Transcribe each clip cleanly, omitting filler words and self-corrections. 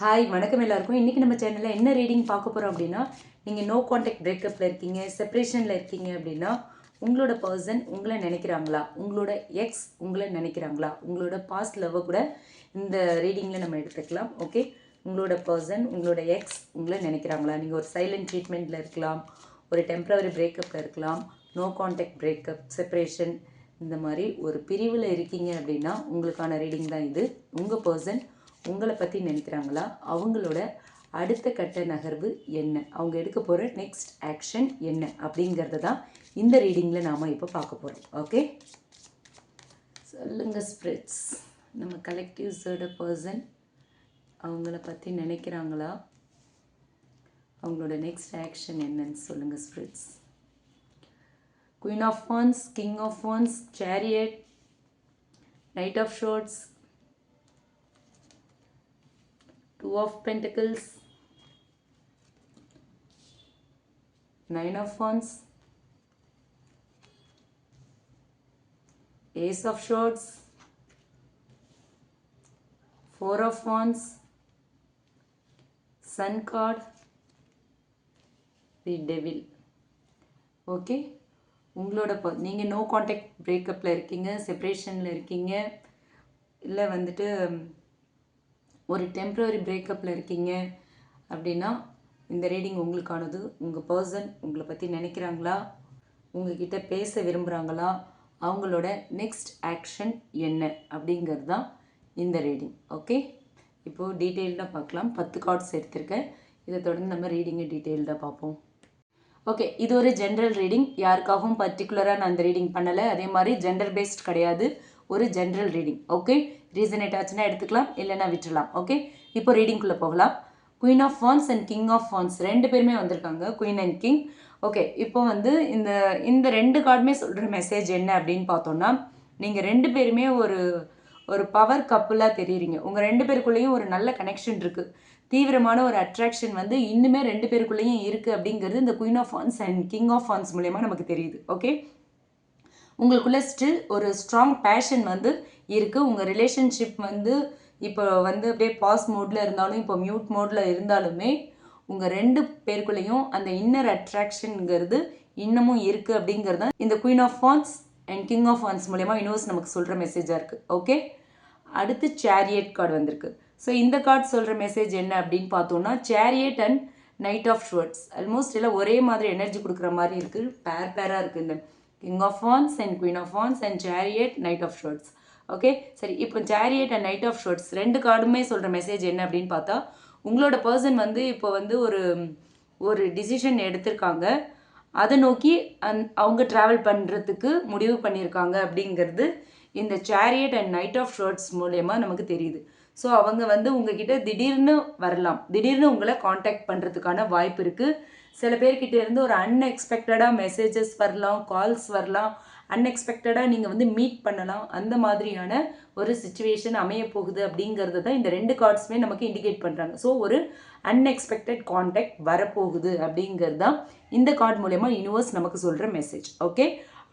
Hi வணக்கம் எல்லாருக்கும். இன்றைக்கி நம்ம சேனலில் என்ன ரீடிங் பார்க்க போகிறோம் அப்படின்னா, நீங்கள் நோ கான்டாக்ட் பிரேக்கப்பில் இருக்கீங்க, செப்பரேஷனில் இருக்கீங்க அப்படின்னா உங்களோட பர்சன் உங்களை நினைக்கிறாங்களா, உங்களோட எக்ஸ் உங்களை நினைக்கிறாங்களா, உங்களோட பாஸ்ட் லவ்வை கூட இந்த ரீடிங்கில் நம்ம எடுத்துக்கலாம். ஓகே, உங்களோட பர்சன் உங்களோட எக்ஸ் உங்களை நினைக்கிறாங்களா, நீங்கள் ஒரு சைலண்ட் ட்ரீட்மெண்ட்டில் இருக்கலாம், ஒரு டெம்பரவரி பிரேக்கப்பில் இருக்கலாம், நோ கான்டாக்ட் பிரேக்கப், செப்பரேஷன், இந்த மாதிரி ஒரு பிரிவில் இருக்கீங்க அப்படின்னா உங்களுக்கான ரீடிங் தான் இது. உங்கள் பர்சன் உங்களை பற்றி நினைக்கிறாங்களா, அவங்களோட அடுத்த கட்ட நகர்வு என்ன, அவங்க எடுக்க போகிற நெக்ஸ்ட் ஆக்ஷன் என்ன அப்படிங்கிறத தான் இந்த ரீடிங்கில் நாம் இப்போ பார்க்க போகிறோம். ஓகே, சொல்லுங்க ஸ்பிரிட்ஸ், நம்ம கலெக்டிவ்ஸோட பர்சன் அவங்கள பற்றி நினைக்கிறாங்களா, அவங்களோட நெக்ஸ்ட் ஆக்ஷன் என்னன்னு சொல்லுங்கள் spirits. Queen of wands, king of wands, chariot, knight of swords, Two of Pentacles, Nine of Wands, Ace of Swords, Four of Wands, Sun card, the Devil. Okay, உங்களோட நீங்கள் no contact பிரேக்கப்பில் இருக்கீங்க, செப்பரேஷனில் இருக்கீங்க, இல்லை வந்துட்டு ஒரு temporary பிரேக்கப்பில் இருக்கீங்க அப்படின்னா இந்த ரீடிங் உங்களுக்கானது. உங்கள் பர்சன் உங்களை பற்றி நினைக்கிறாங்களா, உங்ககிட்ட பேச விரும்புகிறாங்களா, அவங்களோட நெக்ஸ்ட் ஆக்ஷன் என்ன அப்படிங்கிறது தான் இந்த ரீடிங். ஓகே, இப்போது டீட்டெயில்டாக பார்க்கலாம். 10 கார்ட்ஸ் எடுத்திருக்கேன். இதை தொடர்ந்து நம்ம ரீடிங்கை டீட்டெயில்டாக பார்ப்போம். ஓகே, இது ஒரு ஜென்ரல் ரீடிங். யாருக்காகவும் பர்டிகுலராக நான் அந்த ரீடிங் பண்ணலை. அதே மாதிரி ஜெண்டர் பேஸ்ட் கிடையாது, ஒரு ஜென்ரல் ரீடிங். ஓகே, ரீசனேட் ஆச்சுன்னா எடுத்துக்கலாம், இல்லைன்னா விட்டுடலாம். ஓகே, இப்போ ரீடிங்குள்ளே போகலாம். Queen of wands and king of wands ரெண்டு பேருமே வந்திருக்காங்க, குயின் அண்ட் கிங். ஓகே, இப்போ வந்து இந்த ரெண்டு கார்டுமே சொல்கிற மெசேஜ் என்ன அப்படின்னு பார்த்தோன்னா, நீங்கள் ரெண்டு பேருமே ஒரு பவர் கப்புலாக தெரியுறீங்க. உங்கள் ரெண்டு பேருக்குள்ளேயும் ஒரு நல்ல கனெக்ஷன் இருக்குது, தீவிரமான ஒரு அட்ராக்ஷன் வந்து இன்னுமே ரெண்டு பேருக்குள்ளேயும் இருக்குது அப்படிங்கிறது இந்த queen of wands and king of wands மூலயமா நமக்கு தெரியுது. ஓகே, உங்களுக்குள்ளே ஸ்டில் ஒரு ஸ்ட்ராங் பேஷன் வந்து இருக்குது. உங்கள் ரிலேஷன்ஷிப் வந்து இப்போ வந்து அப்படியே பாஸ் மோடில் இருந்தாலும், இப்போ மியூட் மோடில் இருந்தாலுமே உங்கள் ரெண்டு பேருக்குள்ளேயும் அந்த இன்னர் அட்ராக்ஷனுங்கிறது இன்னமும் இருக்குது அப்படிங்கிறது தான் இந்த queen of wands and king of wands மூலயமா யூனிவர்ஸ் நமக்கு சொல்கிற மெசேஜாக இருக்குது. ஓகே, அடுத்து சேரியட் கார்டு வந்திருக்கு. ஸோ இந்த கார்டு சொல்கிற மெசேஜ் என்ன அப்படின்னு பார்த்தோன்னா, chariot and knight of swords almost எல்லாம் ஒரே மாதிரி எனர்ஜி கொடுக்குற மாதிரி இருக்குது, பேராக இருக்குது. இந்த king of wands and queen of wands and chariot, knight of swords. Okay, சரி, இப்போ chariot and knight of swords ரெண்டு கார்டுமே சொல்கிற மெசேஜ் என்ன அப்படின்னு பார்த்தா, உங்களோட பர்சன் வந்து இப்போ வந்து ஒரு டிசிஷன் எடுத்திருக்காங்க, அதை நோக்கி அவங்க ட்ராவல் பண்ணுறதுக்கு முடிவு பண்ணியிருக்காங்க அப்படிங்கிறது இந்த சேரியட் அண்ட் நைட் ஆஃப் ஷுவர்ட்ஸ் மூலயமா நமக்கு தெரியுது. ஸோ அவங்க வந்து உங்ககிட்ட திடீர்னு வரலாம், திடீர்னு உங்களை காண்டாக்ட் பண்ணுறதுக்கான வாய்ப்பு இருக்குது. சில பேர்கிட்ட இருந்து ஒரு அன்எக்ஸ்பெக்டடாக மெசேஜஸ் வரலாம், கால்ஸ் வரலாம், அன்எக்ஸ்பெக்டடாக நீங்கள் வந்து மீட் பண்ணலாம். அந்த மாதிரியான ஒரு சிச்சுவேஷன் அமைய போகுது அப்படிங்கிறது தான் இந்த ரெண்டு கார்ட்ஸுமே நமக்கு இண்டிகேட் பண்ணுறாங்க. ஸோ ஒரு அன்எக்ஸ்பெக்டட் காண்டாக்ட் வரப்போகுது அப்படிங்கிறது தான் இந்த கார்டு மூலயமா யூனிவர்ஸ் நமக்கு சொல்கிற மெசேஜ். ஓகே,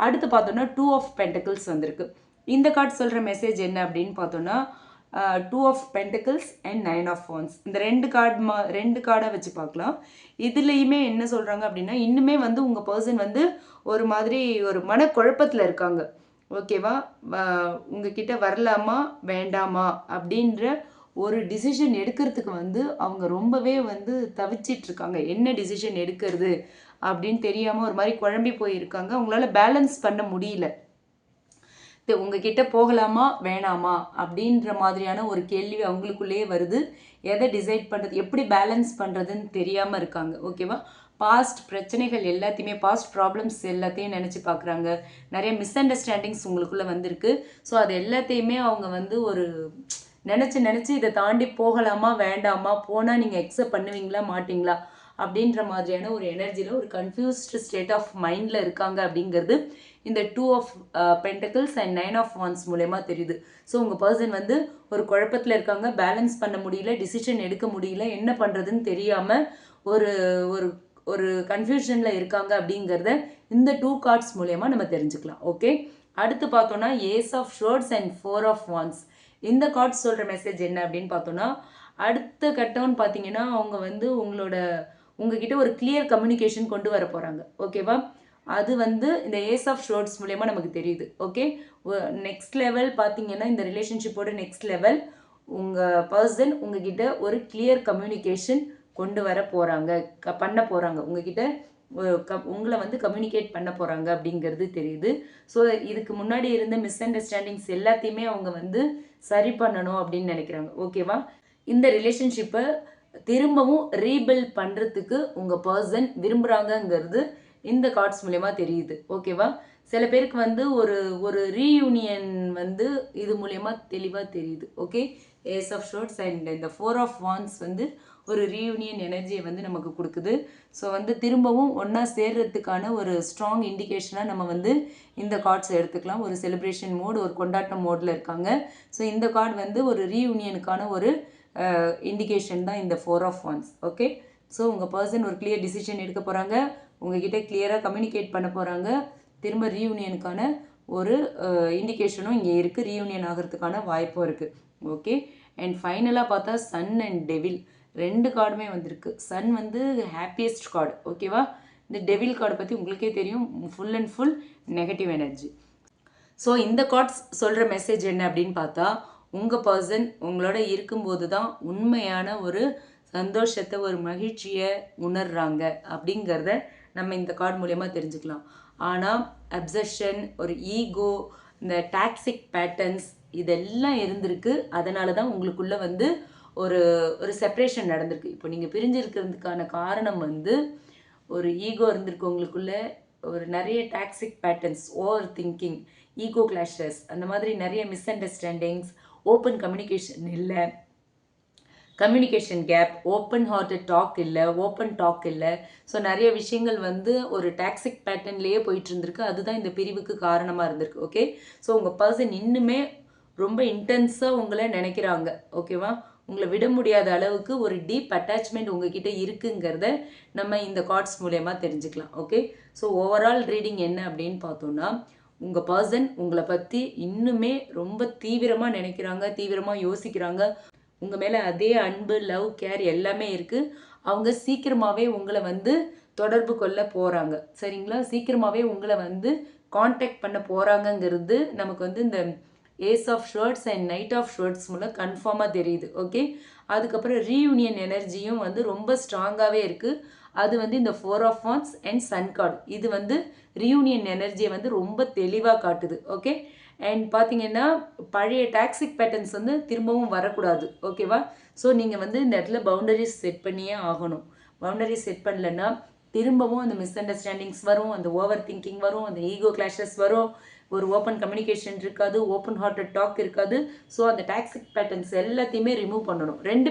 அடுத்து பார்த்தோன்னா 2 ஆஃப் பென்டக்கிள்ஸ் வந்திருக்கு. இந்த கார்டு சொல்கிற மெசேஜ் என்ன அப்படின்னு பார்த்தோன்னா, 2 of pentacles and 9 of wands இந்த ரெண்டு கார்டை வச்சு பார்க்கலாம். இதுலேயுமே என்ன சொல்கிறாங்க அப்படின்னா, இன்னுமே வந்து உங்கள் பர்சன் வந்து ஒரு மாதிரி ஒரு மனக்குழப்பத்தில் இருக்காங்க. ஓகேவா, உங்ககிட்ட வரலாமா வேண்டாமா அப்படின்ற ஒரு டிசிஷன் எடுக்கிறதுக்கு வந்து அவங்க ரொம்பவே வந்து தவிச்சிட்ருக்காங்க. என்ன டிசிஷன் எடுக்கிறது அப்படின்னு தெரியாமல் ஒரு மாதிரி குழம்பி போயிருக்காங்க. அவங்களால பேலன்ஸ் பண்ண முடியல. உங்ககிட்ட போகலாமா வேணாமா அப்படின்ற மாதிரியான ஒரு கேள்வி அவங்களுக்குள்ளேயே வருது. எதை டிசைட் பண்ணுறது, எப்படி பேலன்ஸ் பண்ணுறதுன்னு தெரியாமல் இருக்காங்க. ஓகேவா, பாஸ்ட் பிரச்சனைகள் எல்லாத்தையுமே, பாஸ்ட் ப்ராப்ளம்ஸ் எல்லாத்தையும் நினச்சி பார்க்குறாங்க. நிறைய மிஸ் அண்டர்ஸ்டாண்டிங்ஸ் உங்களுக்குள்ளே வந்திருக்கு. ஸோ அது எல்லாத்தையுமே அவங்க வந்து ஒரு நினச்சி இதை தாண்டி போகலாமா வேண்டாமா, போனால் நீங்கள் அக்செப்ட் பண்ணுவீங்களா மாட்டிங்களா அப்படின்ற மாதிரியான ஒரு எனர்ஜியில் ஒரு கன்ஃபியூஸ்டு ஸ்டேட் ஆஃப் மைண்டில் இருக்காங்க அப்படிங்கிறது இந்த 2 of pentacles and 9 of wands மூலமா தெரியுது. ஸோ உங்கள் பர்சன் வந்து ஒரு குழப்பத்தில் இருக்காங்க, பேலன்ஸ் பண்ண முடியல, டிசிஷன் எடுக்க முடியல, என்ன பண்ணுறதுன்னு தெரியாமல் ஒரு ஒரு ஒரு கன்ஃபியூஷனில் இருக்காங்க அப்படிங்கிறத இந்த 2 கார்ட்ஸ் மூலமா நம்ம தெரிஞ்சுக்கலாம். ஓகே, அடுத்து பார்த்தோன்னா ace of swords and 4 of wands இந்த கார்ட்ஸ் சொல்கிற மெசேஜ் என்ன அப்படின்னு பார்த்தோன்னா, அடுத்த கட்டம்னு பார்த்தீங்கன்னா அவங்க வந்து உங்ககிட்ட ஒரு கிளியர் கம்யூனிகேஷன் கொண்டு வர போகிறாங்க. ஓகேவா? அது வந்து இந்த ஏஸ் ஆஃப் ஷோர்ட்ஸ் மூலயமா நமக்கு தெரியுது. ஓகே, நெக்ஸ்ட் லெவல் பார்த்தீங்கன்னா இந்த ரிலேஷன்ஷிப்போட நெக்ஸ்ட் லெவல் உங்கள் பர்சன் உங்ககிட்ட ஒரு கிளியர் கம்யூனிகேஷன் கொண்டு வர போகிறாங்க, பண்ண போகிறாங்க, உங்ககிட்ட உங்களை வந்து கம்யூனிகேட் பண்ண போகிறாங்க அப்படிங்கிறது தெரியுது. ஸோ இதுக்கு முன்னாடி இருந்த மிஸ் அண்டர்ஸ்டாண்டிங்ஸ் எல்லாத்தையுமே அவங்க வந்து சரி பண்ணணும் அப்படின்னு நினைக்கிறாங்க. ஓகேவா? இந்த ரிலேஷன்ஷிப்பை திரும்பவும் ரீபில்ட் பண்ணுறதுக்கு உங்கள் பர்சன் விரும்புகிறாங்கங்கிறது இந்த கார்ட்ஸ் மூலயமா தெரியுது. ஓகேவா? சில பேருக்கு வந்து ஒரு ரீயூனியன் வந்து இது மூலயமா தெளிவாக தெரியுது. Okay, ace of swords and இந்த 4 ஆஃப் வான்ஸ் வந்து ஒரு ரீயூனியன் எனர்ஜியை வந்து நமக்கு கொடுக்குது. ஸோ வந்து திரும்பவும் ஒன்றா சேர்றதுக்கான ஒரு ஸ்ட்ராங் இண்டிகேஷனாக நம்ம வந்து இந்த கார்ட்ஸ் எடுத்துக்கலாம். ஒரு செலிப்ரேஷன் மோட், ஒரு கொண்டாட்டம் மோடில் இருக்காங்க. ஸோ இந்த கார்டு வந்து ஒரு ரீயூனியனுக்கான ஒரு இண்டிகேஷன் தான் இந்த 4 ஆஃப் வான்ஸ். ஓகே, ஸோ உங்கள் பர்சன் ஒரு கிளியர் டிசிஷன் எடுக்க போகிறாங்க, உங்ககிட்ட கிளியராக கம்யூனிகேட் பண்ண போகிறாங்க. திரும்ப ரீயூனியனுக்கான ஒரு இண்டிகேஷனும் இங்கே இருக்குது, ரீயூனியன் ஆகிறதுக்கான வாய்ப்பும் இருக்குது. ஓகே, அண்ட் ஃபைனலாக பார்த்தா சன் அண்ட் டெவில் 2 கார்டுமே வந்திருக்கு. சன் வந்து ஹாப்பியஸ்ட் கார்டு. ஓகேவா? இந்த டெவில் கார்டு பற்றி உங்களுக்கே தெரியும், full and full negative energy. So இந்த கார்ட்ஸ் சொல்கிற மெசேஜ் என்ன அப்படின்னு பார்த்தா, உங்கள் பர்சன் உங்களோட இருக்கும்போது தான் உண்மையான ஒரு சந்தோஷத்தை, ஒரு மகிழ்ச்சியை உணர்றாங்க அப்படிங்கிறத நம்ம இந்த கார்டு மூலயமா தெரிஞ்சுக்கலாம். ஆனால் அப்சஷன், ஒரு ஈகோ, இந்த டாக்ஸிக் பேட்டர்ன்ஸ் இதெல்லாம் இருந்திருக்கு. அதனால தான் உங்களுக்குள்ளே வந்து ஒரு செப்பரேஷன் நடந்திருக்கு. இப்போ நீங்கள் பிரிஞ்சிருக்கிறதுக்கான காரணம் வந்து ஒரு ஈகோ இருந்திருக்கு உங்களுக்குள்ள, ஒரு நிறைய toxic patterns, overthinking, ego clashes, அந்த மாதிரி நிறைய மிஸ் அண்டர்ஸ்டாண்டிங்ஸ், ஓப்பன் கம்யூனிகேஷன் இல்லை, communication gap, open hearted talk இல்லை, ஓப்பன் டாக் இல்லை. ஸோ நிறைய விஷயங்கள் வந்து ஒரு டாக்ஸிக் பேட்டர்ன்லேயே போயிட்டு இருந்திருக்கு. அதுதான் இந்த பிரிவுக்கு காரணமாக இருந்திருக்கு. ஓகே, ஸோ உங்கள் பர்சன் இன்னுமே ரொம்ப இன்டென்ஸாக உங்களை நினைக்கிறாங்க. ஓகேவா? உங்களை விட முடியாத அளவுக்கு ஒரு டீப் அட்டாச்மெண்ட் உங்ககிட்ட இருக்குங்கிறத நம்ம இந்த கார்ட்ஸ் மூலயமா தெரிஞ்சுக்கலாம். ஓகே, ஸோ ஓவரால் ரீடிங் என்ன அப்படின்னு பார்த்தோன்னா, உங்கள் பர்சன் உங்களை பற்றி இன்னுமே ரொம்ப தீவிரமாக நினைக்கிறாங்க, தீவிரமாக யோசிக்கிறாங்க. உங்கள் மேலே அதே அன்பு, லவ், கேர் எல்லாமே இருக்குது. அவங்க சீக்கிரமாகவே உங்களை வந்து தொடர்பு கொள்ள போகிறாங்க. சரிங்களா? சீக்கிரமாகவே உங்களை வந்து காண்டாக்ட் பண்ண போகிறாங்கங்கிறது நமக்கு வந்து இந்த ace of swords and knight of swords மூலம் கன்ஃபார்மாக தெரியுது. ஓகே, அதுக்கப்புறம் ரீயூனியன் எனர்ஜியும் வந்து ரொம்ப ஸ்ட்ராங்காகவே இருக்குது. அது வந்து இந்த 4 of wands and sun card இது வந்து ரீயூனியன் எனர்ஜியை வந்து ரொம்ப தெளிவாக காட்டுது. ஓகே, அண்ட் பார்த்தீங்கன்னா பழைய டாக்ஸிக் பேட்டர்ன்ஸ் வந்து திரும்பவும் வரக்கூடாது. ஓகேவா? ஸோ நீங்கள் வந்து இந்த இடத்துல பவுண்டரிஸ் செட் பண்ணியே ஆகணும். பவுண்டரிஸ் செட் பண்ணலன்னா திரும்பவும் அந்த மிஸ் அண்டர்ஸ்டாண்டிங்ஸ் வரும், அந்த ஓவர் திங்கிங் வரும், அந்த ஈகோ கிளாஷஸ் வரும், ஒரு ஓப்பன் கம்யூனிகேஷன் இருக்காது, ஓப்பன் ஹார்ட்டட் டாக் இருக்காது. ஸோ அந்த டாக்ஸிக் பேட்டர்ன்ஸ் எல்லாத்தையுமே ரிமூவ் பண்ணணும். ரெண்டு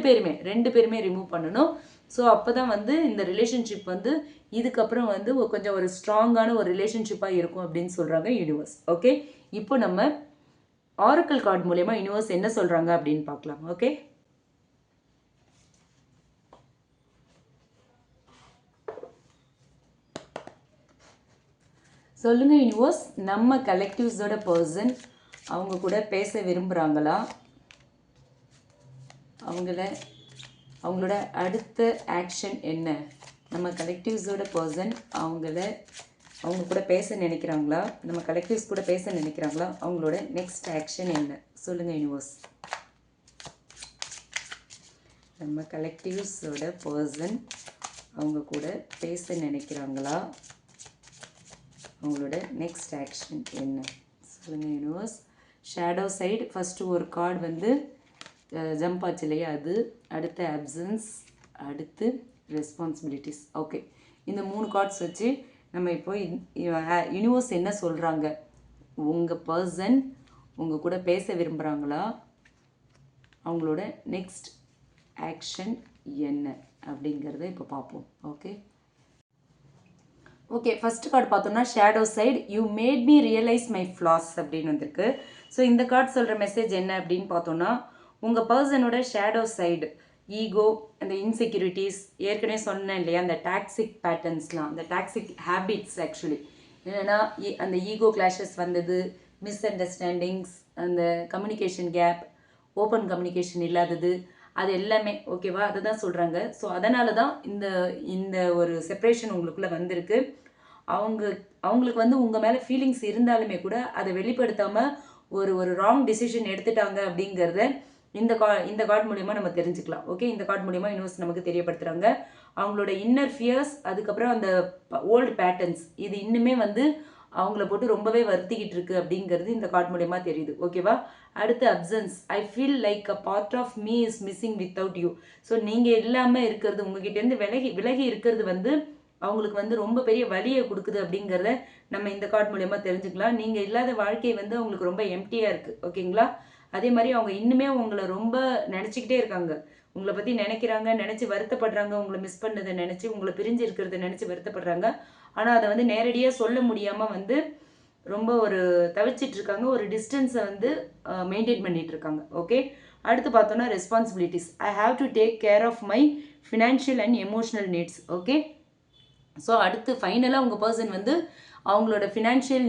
பேருமே ரிமூவ் பண்ணணும். ஸோ அப்போ தான் வந்து இந்த ரிலேஷன்ஷிப் வந்து இதுக்கப்புறம் வந்து கொஞ்சம் ஒரு ஸ்ட்ராங்கான ஒரு ரிலேஷன்ஷிப்பாக இருக்கும் அப்படின்னு சொல்கிறாங்க யூனிவர்ஸ். ஓகே, இப்போ நம்ம ஆரக்கிள் கார்டு மூலயமா யூனிவர்ஸ் என்ன சொல்கிறாங்க அப்படின்னு பார்க்கலாம். ஓகே, சொல்லுங்க யூனிவர்ஸ், நம்ம கலெக்டிவ்ஸோட பர்சன் அவங்க கூட பேச விரும்புகிறாங்களா? அவங்களோட அடுத்த ஆக்ஷன் என்ன? நம்ம கலெக்டிவ்ஸோட பர்சன் அவங்க கூட பேச நினைக்கிறாங்களா? நம்ம கலெக்டிவ்ஸ் கூட பேச நினைக்கிறாங்களா? அவங்களோட நெக்ஸ்ட் ஆக்ஷன் என்ன? சொல்லுங்கள் யூனிவர்ஸ். நம்ம கலெக்டிவ்ஸோட பர்சன் அவங்க கூட பேச நினைக்கிறாங்களா? அவங்களோட நெக்ஸ்ட் ஆக்ஷன் என்ன? சொல்லுங்கள் யூனிவர்ஸ். ஷேடோ சைடு ஃபஸ்ட்டு ஒரு கார்டு வந்து ஜம்ப் ஆச்சு இல்லையா, அது அடுத்த அப்சன்ஸ், அடுத்து ரெஸ்பான்சிபிலிட்டிஸ். ஓகே, இந்த 3 கார்ட்ஸ் வச்சு நம்ம இப்போ யூனிவர்ஸ் என்ன சொல்கிறாங்க, உங்கள் பர்சன் உங்கள் கூட பேச விரும்புகிறாங்களா? அவங்களோட நெக்ஸ்ட் ஆக்ஷன் என்ன அப்படிங்கிறத இப்போ பார்ப்போம். ஓகே, ஃபஸ்ட்டு கார்டு பார்த்தோம்னா shadow side, you made me realise my flaws அப்படின்னு வந்திருக்கு. ஸோ இந்த கார்டு சொல்கிற மெசேஜ் என்ன அப்படின்னு பார்த்தோன்னா, உங்கள் பர்சனோட ஷேடோ சைடு, ஈகோ, அந்த இன்செக்யூரிட்டிஸ், ஏற்கனவே சொன்னேன் இல்லையா, அந்த டாக்ஸிக் பேட்டர்ன்ஸ்லாம், அந்த டாக்ஸிக் ஹேபிட்ஸ் ஆக்சுவலி என்னென்னா அந்த ஈகோ கிளாஷஸ் வந்தது, மிஸ் அண்டர்ஸ்டாண்டிங்ஸ், அந்த கம்யூனிகேஷன் கேப், ஓப்பன் கம்யூனிகேஷன் இல்லாதது, அது எல்லாமே ஓகேவா, அதை தான் சொல்கிறாங்க. ஸோ அதனால தான் இந்த இந்த ஒரு செப்பரேஷன் உங்களுக்குள்ளே வந்திருக்கு. அவங்களுக்கு வந்து உங்கள் மேலே ஃபீலிங்ஸ் இருந்தாலுமே கூட அதை வெளிப்படுத்தாமல் ஒரு ஒரு ராங் டிசிஷன் எடுத்துட்டாங்க அப்படிங்கிறத இந்த கார்டு மூலியமாக நம்ம தெரிஞ்சுக்கலாம். ஓகே, இந்த கார்டு மூலியமாக யூனிவர்ஸ் நமக்கு தெரியப்படுத்துகிறாங்க. அவங்களோட இன்னர் ஃபியர்ஸ், அதுக்கப்புறம் அந்த ஓல்டு பேட்டர்ன்ஸ், இது இன்னுமே வந்து அவங்கள போட்டு ரொம்பவே வருத்திக்கிட்டு இருக்கு அப்படிங்கிறது இந்த கார்டு மூலியமாக தெரியுது. ஓகேவா, அடுத்து absence. I feel like a part of me is missing without you. So நீங்கள் இல்லாமல் இருக்கிறது, உங்ககிட்டேருந்து விலகி இருக்கிறது வந்து அவங்களுக்கு வந்து ரொம்ப பெரிய வலியை கொடுக்குது அப்படிங்கிறத நம்ம இந்த கார்டு மூலியமாக தெரிஞ்சுக்கலாம். நீங்கள் இல்லாத வாழ்க்கை வந்து அவங்களுக்கு ரொம்ப எம்டியாக இருக்குது. ஓகேங்களா, அதே மாதிரி அவங்க இன்னுமே உங்களை ரொம்ப நினச்சிக்கிட்டே இருக்காங்க. உங்களை பற்றி நினைக்கிறாங்க, நினச்சி வருத்தப்படுறாங்க, உங்களை மிஸ் பண்ணதை நினச்சி, உங்களை பிரிஞ்சு இருக்கிறத நினச்சி வருத்தப்படுறாங்க. ஆனால் அதை வந்து நேரடியாக சொல்ல முடியாமல் வந்து ரொம்ப ஒரு தவிச்சிட்டு இருக்காங்க. ஒரு டிஸ்டன்ஸை வந்து மெயின்டைன் பண்ணிட்டு இருக்காங்க. ஓகே, அடுத்து பார்த்தோன்னா responsibilities. I have to take care of my financial and emotional needs. Okay, so அடுத்து ஃபைனலாக உங்கள் பர்சன் வந்து அவங்களோட ஃபினான்ஷியல்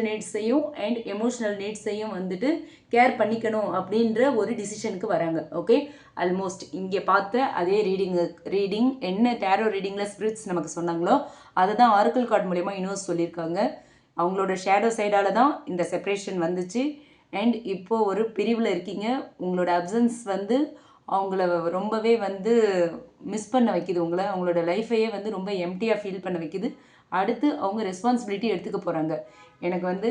நீட்ஸையும் அண்ட் எமோஷனல் நீட்ஸையும் வந்துட்டு கேர் பண்ணிக்கணும் அப்படின்ற ஒரு டிசிஷனுக்கு வராங்க. ஓகே, ஆல்மோஸ்ட் இங்கே பார்த்த அதே ரீடிங் என்ன டேரோ ரீடிங்கில் ஸ்பிரிட்ஸ் நமக்கு சொன்னாங்களோ அதை தான் ஆரக்கிள் கார்டு மூலயமா யூனிவர்ஸ் சொல்லியிருக்காங்க. அவங்களோட ஷேடோ சைடால் தான் இந்த செப்பரேஷன் வந்துச்சு. அண்ட் இப்போது ஒரு பிரிவில் இருக்கீங்க. உங்களோட அப்சன்ஸ் வந்து அவங்கள ரொம்பவே வந்து மிஸ் பண்ண வைக்குது. அவங்களோட லைஃபையே வந்து ரொம்ப எம்டியாக ஃபீல் பண்ண வைக்குது. அடுத்து அவங்க ரெஸ்பான்சிபிலிட்டி எடுத்துக்க போகிறாங்க. எனக்கு வந்து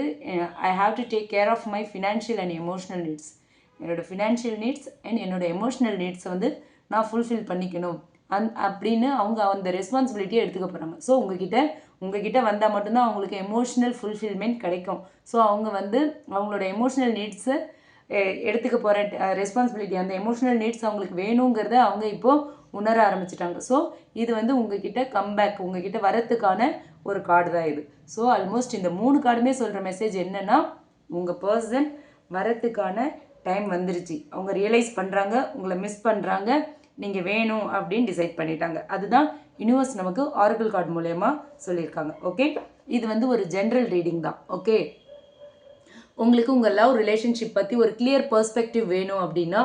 I have to take care of my financial and emotional needs. என்னோடய ஃபினான்ஷியல் நீட்ஸ் அண்ட் என்னோடய எமோஷனல் நீட்ஸை வந்து நான் ஃபுல்ஃபில் பண்ணிக்கணும் அப்படின்னு அவங்க அந்த ரெஸ்பான்சிபிலிட்டியை எடுத்துக்க போகிறாங்க. ஸோ உங்ககிட்ட வந்தால் மட்டும்தான் அவங்களுக்கு எமோஷனல் ஃபுல்ஃபில்மெண்ட் கிடைக்கும். ஸோ அவங்க வந்து அவங்களோட எமோஷனல் நீட்ஸை எடுத்துக்க போகிற ரெஸ்பான்சிபிலிட்டி, அந்த எமோஷனல் நீட்ஸ் அவங்களுக்கு வேணுங்கிறத அவங்க இப்போது உணர ஆரம்பிச்சிட்டாங்க. ஸோ இது வந்து உங்ககிட்ட கம்பேக், உங்ககிட்ட வரத்துக்கான ஒரு கார்டு தான் இது. ஸோ ஆல்மோஸ்ட் இந்த 3 கார்டுமே சொல்கிற மெசேஜ் என்னென்னா, உங்கள் பர்சன் வரத்துக்கான டைம் வந்துருச்சு. அவங்க ரியலைஸ் பண்ணுறாங்க, உங்களை மிஸ் பண்ணுறாங்க, நீங்கள் வேணும் அப்படின்னு டிசைட் பண்ணிட்டாங்க. அதுதான் யூனிவர்ஸ் நமக்கு ஆரக்கிள் கார்டு மூலயமா சொல்லியிருக்காங்க. ஓகே, இது வந்து ஒரு ஜென்ரல் ரீடிங் தான். ஓகே, உங்களுக்கு உங்கள் லவ் ரிலேஷன்ஷிப் பற்றி ஒரு கிளியர் பெர்ஸ்பெக்டிவ் வேணும் அப்படின்னா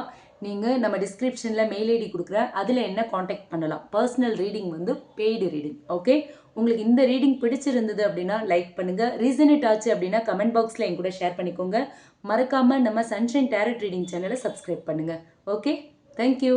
நீங்கள் நம்ம டிஸ்கிரிப்ஷனில் மெயில் ஐடி கொடுக்குறேன், அதில் என்ன காண்டாக்ட் பண்ணலாம். பர்சனல் ரீடிங் வந்து பெய்டு ரீடிங். ஓகே, உங்களுக்கு இந்த ரீடிங் பிடிச்சிருந்தது அப்படின்னா லைக் பண்ணுங்கள். ரீசனேட் ஆச்சு அப்படின்னா கமெண்ட் பாக்ஸில் என் கூட ஷேர் பண்ணிக்கோங்க. மறக்காமல் நம்ம சன்ஷைன் டேரட் ரீடிங் சேனலை சப்ஸ்கிரைப் பண்ணுங்கள். Okay, thank you.